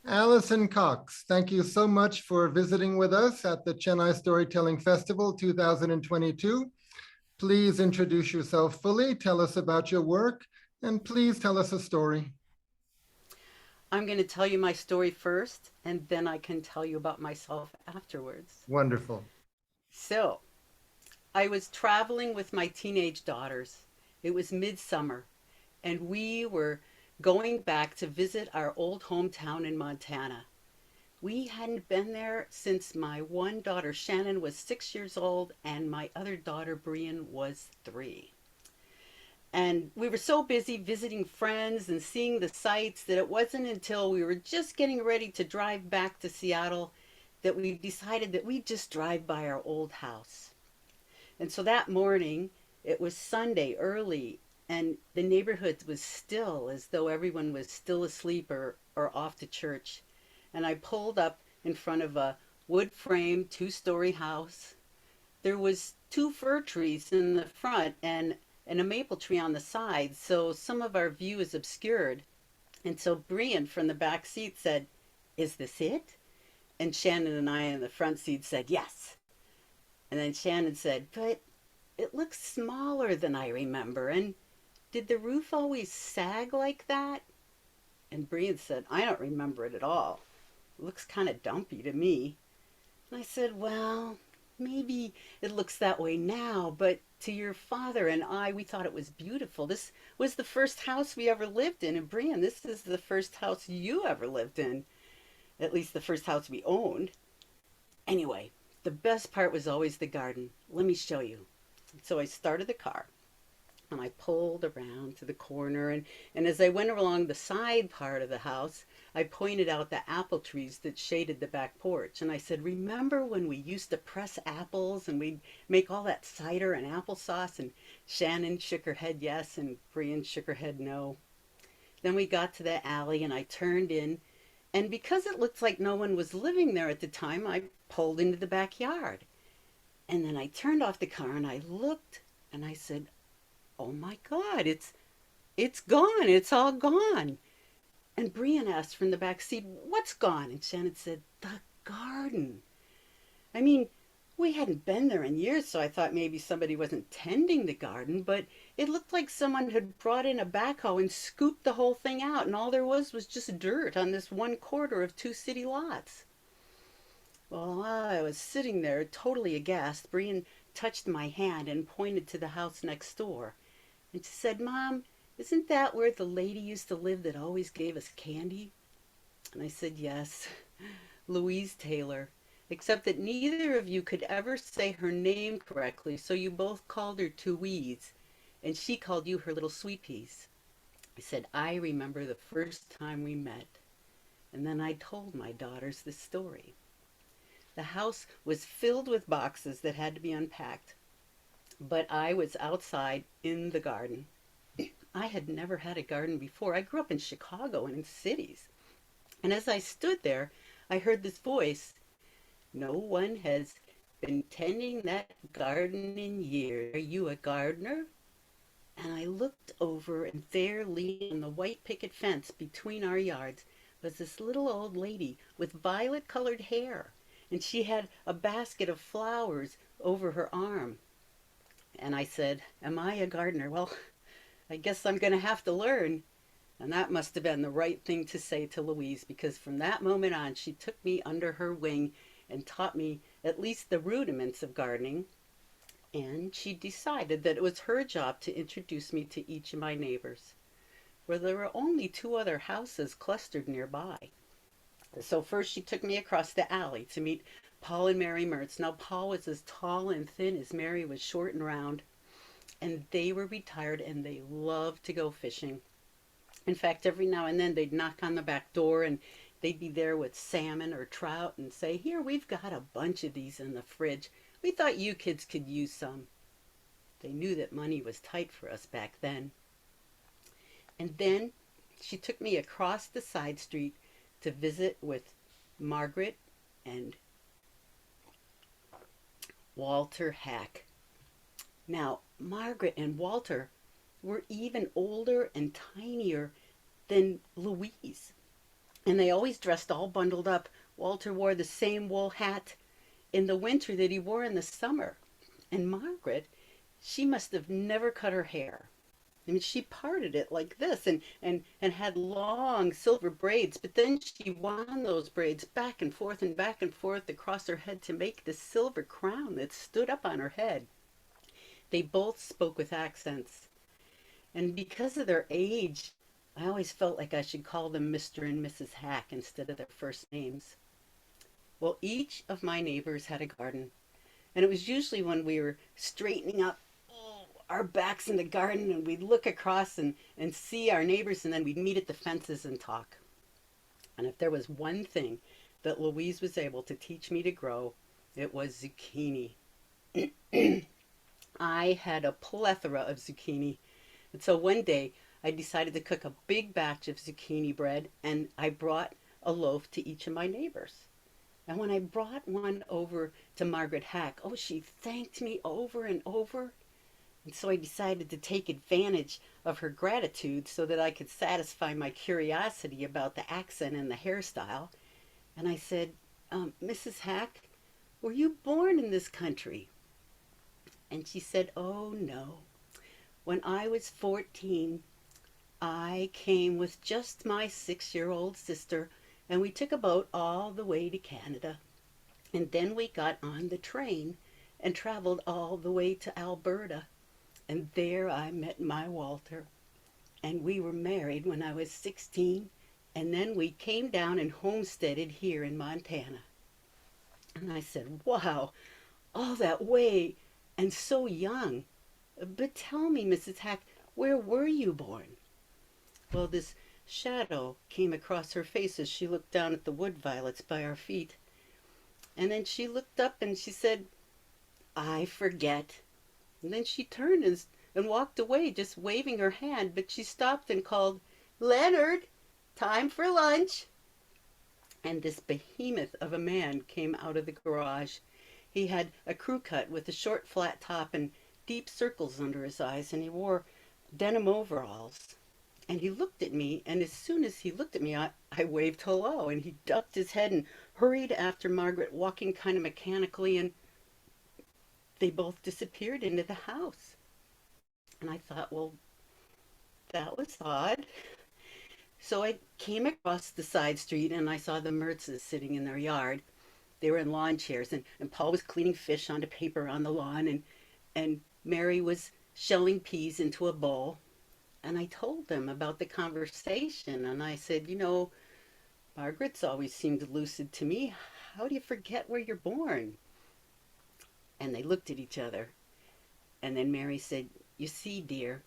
Allison Cox, thank you so much for visiting with us at the Chennai Storytelling Festival 2022. Please introduce yourself fully, tell us about your work, and please tell us a story. I'm going to tell you my story first, and then I can tell you about myself afterwards. Wonderful. So, I was traveling with my teenage daughters. It was midsummer, and we were going back to visit our old hometown in Montana. We hadn't been there since my one daughter Shannon was 6 years old and my other daughter Brian was 3. And we were so busy visiting friends and seeing the sights that it wasn't until we were just getting ready to drive back to Seattle that we decided that we'd just drive by our old house. And so that morning, it was Sunday early, and the neighborhood was still as though everyone was still asleep or off to church. And I pulled up in front of a wood frame 2-story house. There was two fir trees in the front and a maple tree on the side, so some of our view is obscured. And so Brian from the back seat said, "Is this it?" And Shannon and I in the front seat said, "Yes." And then Shannon said, "But it looks smaller than I remember. And did the roof always sag like that?" And Brian said, "I don't remember it at all. It looks kind of dumpy to me." And I said, "Well, maybe it looks that way now, but to your father and I, we thought it was beautiful. This was the first house we ever lived in. And Brian, this is the first house you ever lived in, at least the first house we owned. Anyway, the best part was always the garden. Let me show you." So I started the car and I pulled around to the corner. And as I went along the side part of the house, I pointed out the apple trees that shaded the back porch. And I said, "Remember when we used to press apples and we'd make all that cider and applesauce?" And Shannon shook her head yes, and Brian shook her head no. Then we got to the alley and I turned in. And because it looked like no one was living there at the time, I pulled into the backyard. And then I turned off the car and I looked and I said, "Oh my God, it's gone. It's all gone." And Brian asked from the back seat, "What's gone?" And Shannon said, "The garden." I mean, we hadn't been there in years, so I thought maybe somebody wasn't tending the garden, but it looked like someone had brought in a backhoe and scooped the whole thing out, and all there was just dirt on this 1/4 of 2 city lots. Well, while I was sitting there totally aghast, Brian touched my hand and pointed to the house next door. And she said, "Mom, isn't that where the lady used to live that always gave us candy?" And I said, "Yes, Louise Taylor. Except that neither of you could ever say her name correctly, so you both called her Louise, and she called you her little sweet peas." I said, "I remember the first time we met." And then I told my daughters the story. The house was filled with boxes that had to be unpacked, but I was outside in the garden. I had never had a garden before. I grew up in Chicago and in cities. And as I stood there, I heard this voice: "No one has been tending that garden in years. Are you a gardener?" And I looked over, and there, leaning on the white picket fence between our yards, was this little old lady with violet colored hair. And she had a basket of flowers over her arm. And I said, "Am I a gardener? Well, I guess I'm going to have to learn." And that must have been the right thing to say to Louise, because from that moment on, she took me under her wing and taught me at least the rudiments of gardening. And she decided that it was her job to introduce me to each of my neighbors, for there were only 2 other houses clustered nearby. So first she took me across the alley to meet Paul and Mary Mertz. Now Paul was as tall and thin as Mary was short and round, and they were retired and they loved to go fishing. In fact, every now and then they'd knock on the back door and they'd be there with salmon or trout and say, "Here, we've got a bunch of these in the fridge. We thought you kids could use some." They knew that money was tight for us back then. And then she took me across the side street to visit with Margaret and Walter Hack. Now, Margaret and Walter were even older and tinier than Louise. And they always dressed all bundled up. Walter wore the same wool hat in the winter that he wore in the summer. And Margaret, she must have never cut her hair. I mean, she parted it like this and had long silver braids, but then she wound those braids back and forth across her head to make the silver crown that stood up on her head. They both spoke with accents, and because of their age, I always felt like I should call them Mr. and Mrs. Hack instead of their first names. Well, each of my neighbors had a garden, and it was usually when we were straightening up our backs in the garden and we'd look across and see our neighbors, and then we'd meet at the fences and talk. And if there was one thing that Louise was able to teach me to grow, it was zucchini. I had a plethora of zucchini. And so one day I decided to cook a big batch of zucchini bread, and I brought a loaf to each of my neighbors. And when I brought one over to Margaret Hack, oh, she thanked me over and over. And so I decided to take advantage of her gratitude so that I could satisfy my curiosity about the accent and the hairstyle. And I said, Mrs. Hack, were you born in this country? And she said, oh no. When I was 14, I came with just my 6-year-old sister, and we took a boat all the way to Canada. And then we got on the train and traveled all the way to Alberta. And there I met my Walter. And we were married when I was 16. And then we came down and homesteaded here in Montana. And I said, wow, all that way and so young. But tell me, Mrs. Hack, where were you born? Well, this shadow came across her face as she looked down at the wood violets by our feet. And then she looked up and she said, I forget. And then she turned and walked away, just waving her hand, but she stopped and called, Leonard, time for lunch. And this behemoth of a man came out of the garage. He had a crew cut with a short flat top and deep circles under his eyes, and he wore denim overalls. And he looked at me, and as soon as he looked at me, I waved hello, and he ducked his head and hurried after Margaret, walking kind of mechanically, and they both disappeared into the house. And I thought, well, that was odd. So I came across the side street and I saw the Mertzes sitting in their yard. They were in lawn chairs, and Paul was cleaning fish onto paper on the lawn, and Mary was shelling peas into a bowl. And I told them about the conversation, and I said, Margaret's always seemed lucid to me. How do you forget where you're born? And they looked at each other. And then Mary said, you see, dear,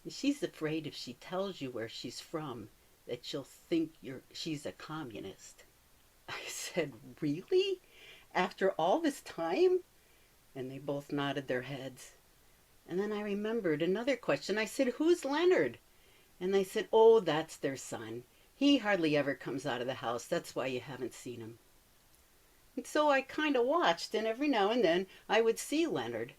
she's afraid if she tells you where she's from, that she'll think she's a communist. I said, really? After all this time? And they both nodded their heads. And then I remembered another question. I said, who's Leonard? And they said, oh, that's their son. He hardly ever comes out of the house. That's why you haven't seen him. And so I kind of watched, and every now and then I would see Leonard.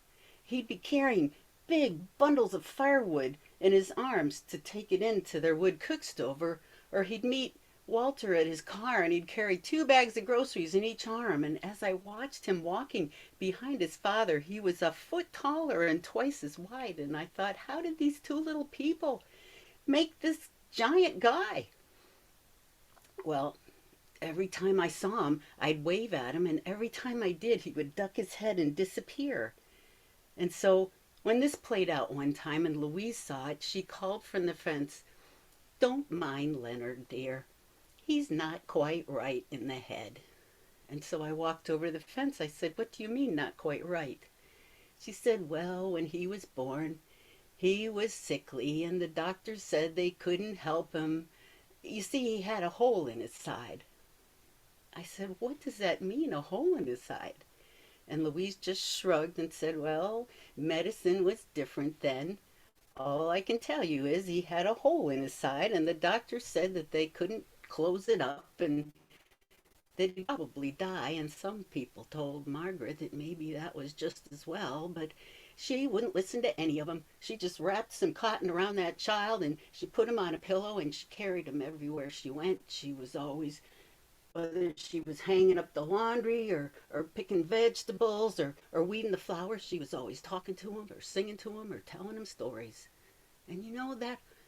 He'd be carrying big bundles of firewood in his arms to take it into their wood cook stove, or he'd meet Walter at his car and he'd carry 2 bags of groceries in each arm. And as I watched him walking behind his father, he was a foot taller and twice as wide. And I thought, how did these 2 little people make this giant guy? Well, every time I saw him, I'd wave at him, and every time I did, he would duck his head and disappear. And so when this played out one time and Louise saw it, she called from the fence, don't mind Leonard, dear. He's not quite right in the head. And so I walked over the fence. I said, what do you mean not quite right? She said, well, when he was born, he was sickly and the doctor said they couldn't help him. You see, he had a hole in his side. I said, what does that mean, a hole in his side? And Louise just shrugged and said, well, medicine was different then. All I can tell you is he had a hole in his side, and the doctor said that they couldn't close it up and that he'd probably die. And some people told Margaret that maybe that was just as well, but she wouldn't listen to any of them. She just wrapped some cotton around that child and she put him on a pillow and she carried him everywhere she went. She was always, whether she was hanging up the laundry or picking vegetables or weeding the flowers, she was always talking to him or singing to him or telling him stories. And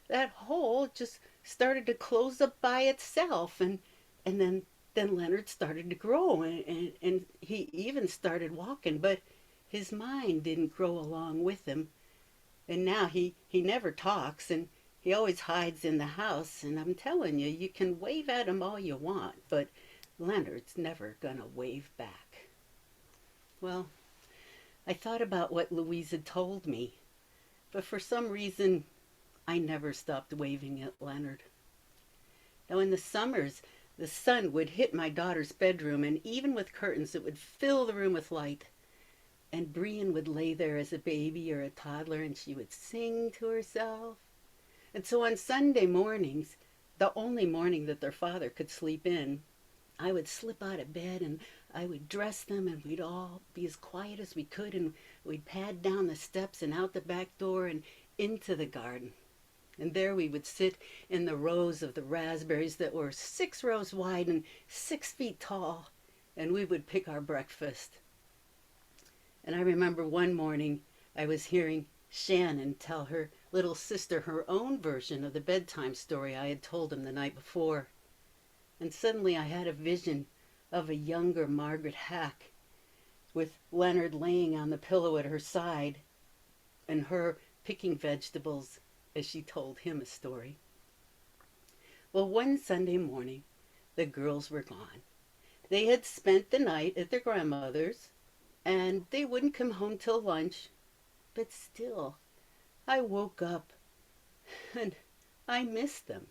that hole just started to close up by itself, and then Leonard started to grow, and he even started walking, but his mind didn't grow along with him. And now he never talks, and he always hides in the house. And I'm telling you, you can wave at him all you want, but Leonard's never gonna wave back. Well, I thought about what Louise had told me, but for some reason I never stopped waving at Leonard. Now, in the summers, the sun would hit my daughter's bedroom, and even with curtains, it would fill the room with light. And Brian would lay there as a baby or a toddler, and she would sing to herself. And so on Sunday mornings, the only morning that their father could sleep in, I would slip out of bed and I would dress them, and we'd all be as quiet as we could, and we'd pad down the steps and out the back door and into the garden. And there we would sit in the rows of the raspberries that were 6 rows wide and 6 feet tall, and we would pick our breakfast. And I remember one morning I was hearing Shannon tell her little sister her own version of the bedtime story I had told him the night before. And suddenly I had a vision of a younger Margaret Hack, with Leonard laying on the pillow at her side and her picking vegetables as she told him a story. Well, one Sunday morning, the girls were gone. They had spent the night at their grandmother's, and they wouldn't come home till lunch. But still, I woke up and I missed them.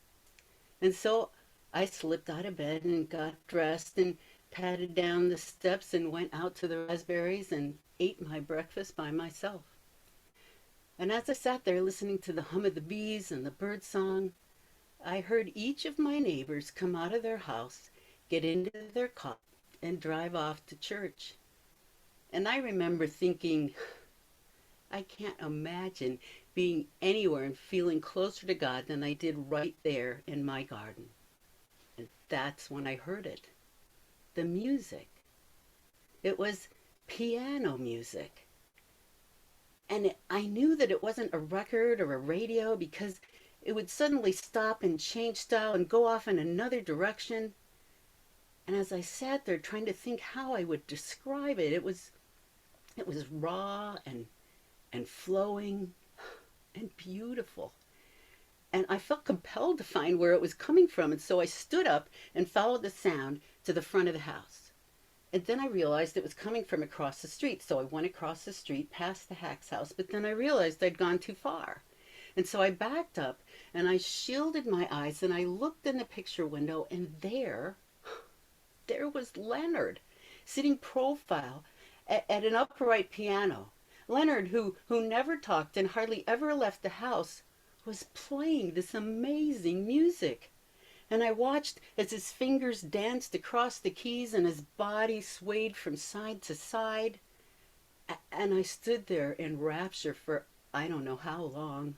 And so I slipped out of bed and got dressed and patted down the steps and went out to the raspberries and ate my breakfast by myself. And as I sat there listening to the hum of the bees and the bird song, I heard each of my neighbors come out of their house, get into their car, and drive off to church. And I remember thinking, I can't imagine being anywhere and feeling closer to God than I did right there in my garden. And that's when I heard it. The music. It was piano music. And I knew that it wasn't a record or a radio because it would suddenly stop and change style and go off in another direction. And as I sat there trying to think how I would describe it, it was raw and flowing and beautiful. And I felt compelled to find where it was coming from. And so I stood up and followed the sound to the front of the house. And then I realized it was coming from across the street. So I went across the street past the Hack's house, but then I realized I'd gone too far. And so I backed up and I shielded my eyes and I looked in the picture window, and there was Leonard sitting profile at an upright piano. Leonard, who never talked and hardly ever left the house, was playing this amazing music. And I watched as his fingers danced across the keys and his body swayed from side to side. And I stood there in rapture for I don't know how long,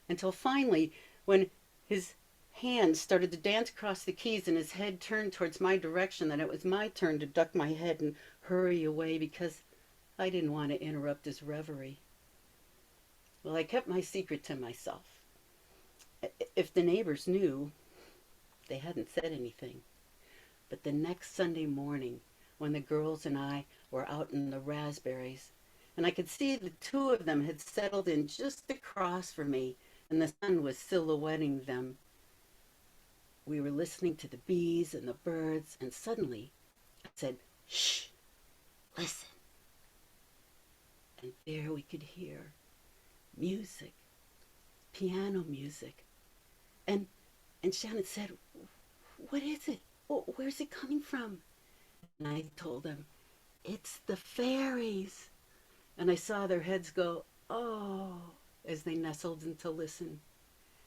until finally, when his hands started to dance across the keys and his head turned towards my direction, then it was my turn to duck my head and hurry away because I didn't want to interrupt his reverie. Well, I kept my secret to myself. If the neighbors knew, they hadn't said anything. But the next Sunday morning, when the girls and I were out in the raspberries, and I could see the two of them had settled in just across from me, and the sun was silhouetting them, we were listening to the bees and the birds, and suddenly I said, "Shh, listen." And there we could hear music, piano music. And Shannon said, "What is it? Where's it coming from?" And I told them, "It's the fairies." And I saw their heads go, "Oh," as they nestled in to listen.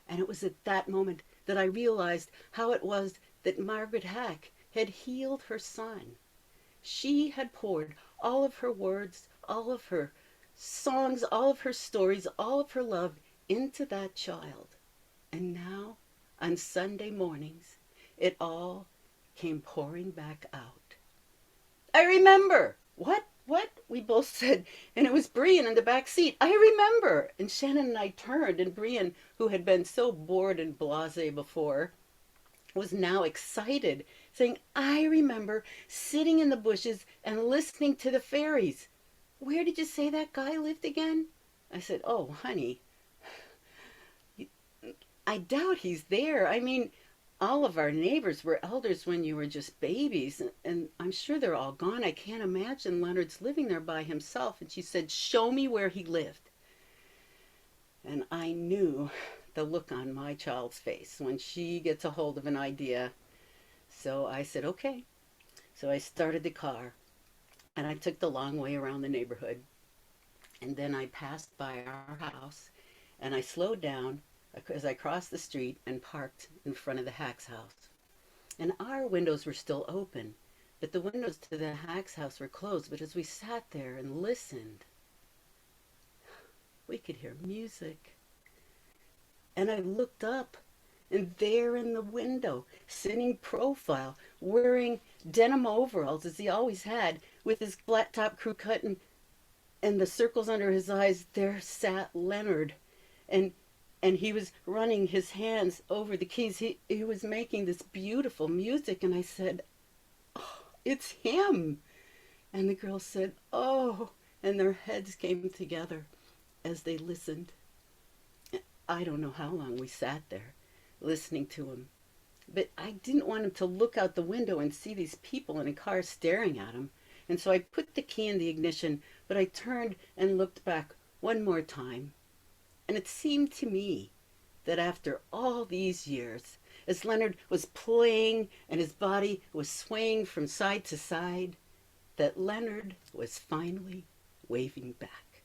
And it was at that moment that I realized how it was that Margaret Hack had healed her son. She had poured all of her words, all of her songs, all of her stories, all of her love into that child. And now, on Sunday mornings, it all came pouring back out. I remember. What? What? We both said, and it was Brian in the back seat. I remember. And Shannon and I turned, and Brian, who had been so bored and blasé before, was now excited, saying, I remember sitting in the bushes and listening to the fairies. Where did you say that guy lived again? I said, oh, honey, I doubt he's there. I mean, all of our neighbors were elders when you were just babies, and I'm sure they're all gone. I can't imagine Leonard's living there by himself. And she said, show me where he lived. And I knew the look on my child's face when she gets a hold of an idea. So I said, okay. So I started the car and I took the long way around the neighborhood. And then I passed by our house and I slowed down as I crossed the street and parked in front of the Hack's house. And our windows were still open, but the windows to the Hack's house were closed. But as we sat there and listened, we could hear music. And I looked up, and there in the window, sitting profile, wearing denim overalls as he always had, with his flat top crew cut and the circles under his eyes, there sat Leonard. And and he was running his hands over the keys. He was making this beautiful music, and I said, oh, it's him. And the girls said, oh, and their heads came together as they listened. I don't know how long we sat there listening to him, but I didn't want him to look out the window and see these people in a car staring at him. And so I put the key in the ignition, but I turned and looked back one more time. And it seemed to me that after all these years, as Leonard was playing and his body was swaying from side to side, that Leonard was finally waving back.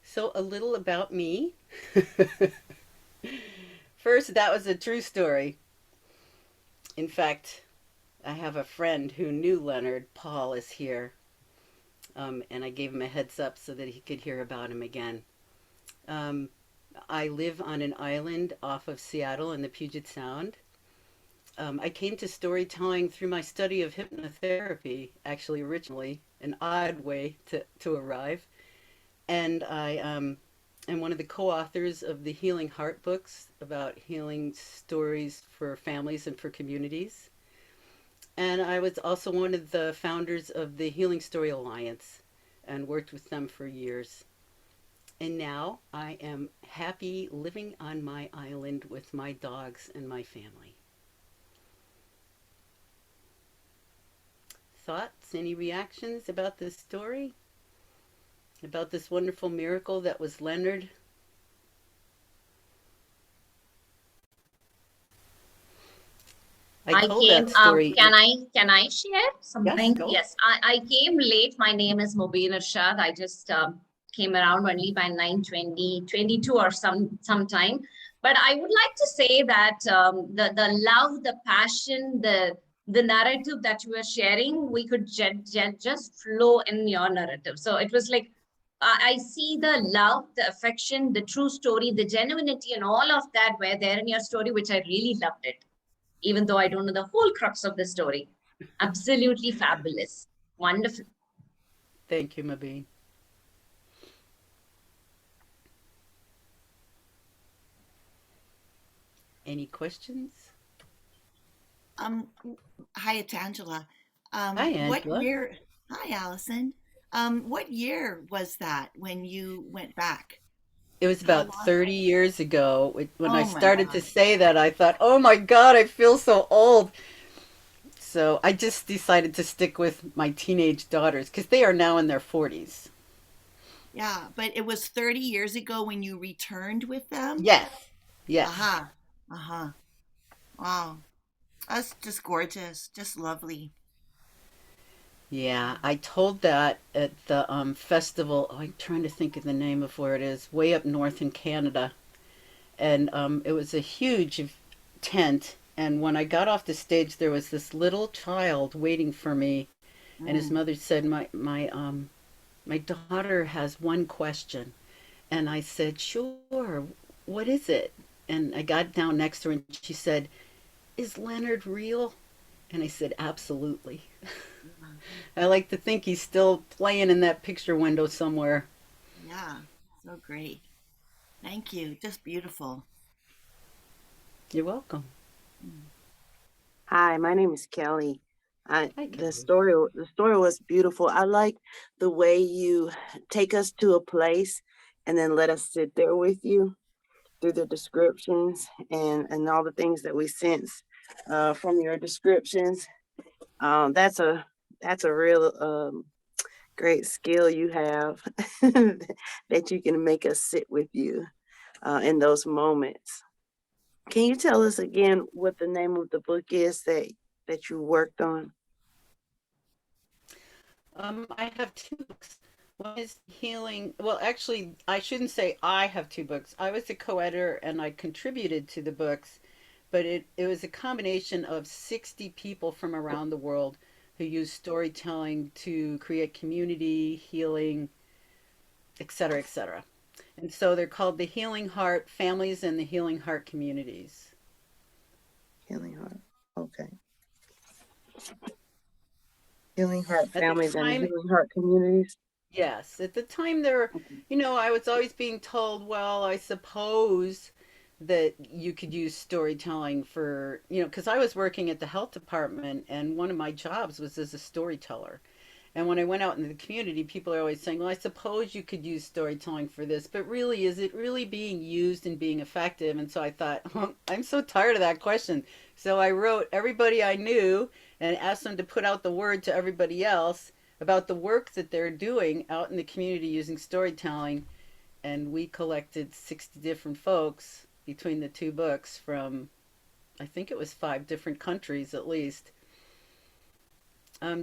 So, a little about me. First, that was a true story. In fact, I have a friend who knew Leonard. Paul is here. And I gave him a heads up so that he could hear about him again. Um, I live on an island off of Seattle in the Puget Sound. I came to storytelling through my study of hypnotherapy, actually, originally, an odd way to arrive. And I am one of the co authors of the Healing Heart books about healing stories for families and for communities. And I was also one of the founders of the Healing Story Alliance and worked with them for years. And now I am happy living on my island with my dogs and my family. Thoughts? Any reactions about this story? About this wonderful miracle that was Leonard? I I told came, that story. can I share Yes, something? go. Yes, I came late. My name is Mubin Irshad. I just came around only by 9:20, 22 or sometime. But I would like to say that the love, the passion, the narrative that you were sharing, we could just flow in your narrative. So it was like I see the love, the affection, the true story, the genuinity, and all of that were there in your story, which I really loved it even though I don't know the whole crux of the story. Absolutely fabulous. Wonderful. Thank you, Mabine. Any questions? Um, Hi, it's Angela. Hi, What Angela. year? Hi, Allison. What year was that when you went back? It was How about long? 30 years ago. When I Oh my started to God. say that, I thought, oh my God, I feel so old. So I just decided to stick with my teenage daughters because they are now in their 40s. Yeah, but it was 30 years ago when you returned with them? Yes, yes. Aha. Uh-huh. Wow. That's just gorgeous. Just lovely. Yeah, I told that at the festival. Oh, I'm trying to think of the name of where it is, way up north in Canada. And it was a huge tent. And when I got off the stage, there was this little child waiting for me, and his Mm. mother said, my daughter has one question." And I said, "Sure, what is it?" And I got down next to her and she said, "Is Leonard real?" And I said, "Absolutely." I like to think he's still playing in that picture window somewhere. Yeah, so great. Thank you. Just beautiful. You're welcome. Mm. Hi, my name is Kelly. Hi, The Kelly. story was beautiful. I like the way you take us to a place and then let us sit there with you through the descriptions and all the things that we sense from your descriptions. That's a real great skill you have that you can make us sit with you in those moments. Can you tell us again what the name of the book is that you worked on? I have two books. One is Healing. Well, actually, I shouldn't say I have two books. I was the co-editor and I contributed to the books, but it was a combination of 60 people from around the world who use storytelling to create community, healing, etc., etc. And so they're called the Healing Heart Families and the Healing Heart Communities. Healing Heart. Okay. Healing Heart At the Families and time, Healing Heart Communities. yes, at the time there were, Okay. I was always being told, well, I suppose that you could use storytelling for, because I was working at the health department and one of my jobs was as a storyteller. And when I went out into the community, people are always saying, well, I suppose you could use storytelling for this, but really, is it really being used and being effective? And so I thought, I'm so tired of that question. So I wrote everybody I knew and asked them to put out the word to everybody else about the work that they're doing out in the community using storytelling. And we collected 60 different folks between the two books from, I think it was 5 different countries at least,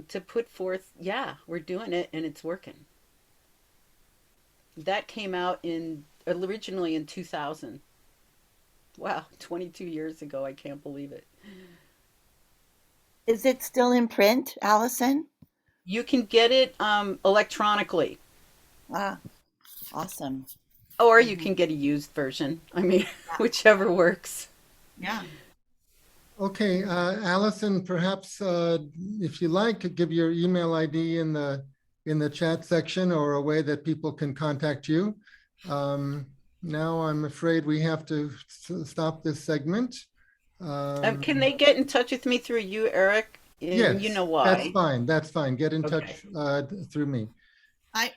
to put forth, yeah, we're doing it and it's working. That came out in originally in 2000. Wow, 22 years ago. I can't believe it. Is it still in print, Allison? You can get it electronically, Ah, awesome. or you Hmm. can get a used version. I mean, Yeah. whichever works. Yeah. Okay, Allison, perhaps if you like, could give your email ID in the chat section or a way that people can contact you. Um, Now I'm afraid we have to stop this segment. Can Um, they get in touch with me through you, Eric? And you yes, know that's why. fine. That's fine. Get in Okay. touch through me.